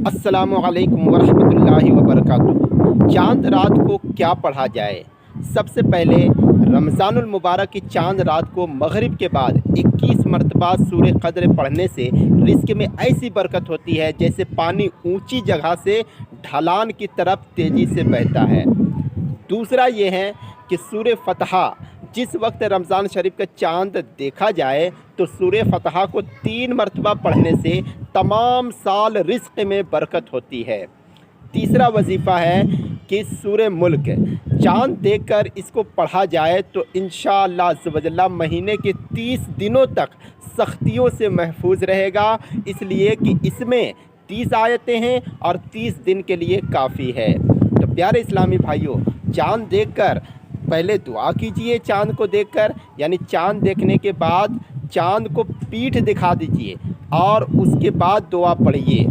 अस्सलामुअलैकुम वरहमतुल्लाहि वबरकातुहू। चाँद रात को क्या पढ़ा जाए? सबसे पहले रमज़ानुल मुबारक की चाँद रात को मगरिब के बाद 21 मरतबा सूरे क़द्र पढ़ने से रिज़्क़ में ऐसी बरकत होती है जैसे पानी ऊंची जगह से ढलान की तरफ तेज़ी से बहता है। दूसरा ये है कि सूरे फ़तहा, जिस वक्त रमज़ान शरीफ का चाँद देखा जाए तो सूरे फ़तहा को 3 मरतबा पढ़ने से तमाम साल रिज़्क़ में बरकत होती है। तीसरा वजीफ़ा है कि सूरे मुल्क, चाँद देखकर इसको पढ़ा जाए तो इंशाअल्लाह अज़्ज़ व जल्ला महीने के 30 दिनों तक सख्तियों से महफूज रहेगा, इसलिए कि इसमें 30 आयतें हैं और 30 दिन के लिए काफ़ी है। तो प्यारे इस्लामी भाइयों, चाँद देखकर पहले दुआ कीजिए। चाँद को देखकर यानी चाँद देखने के बाद चाँद को पीठ दिखा दीजिए और उसके बाद दुआ पढ़िए।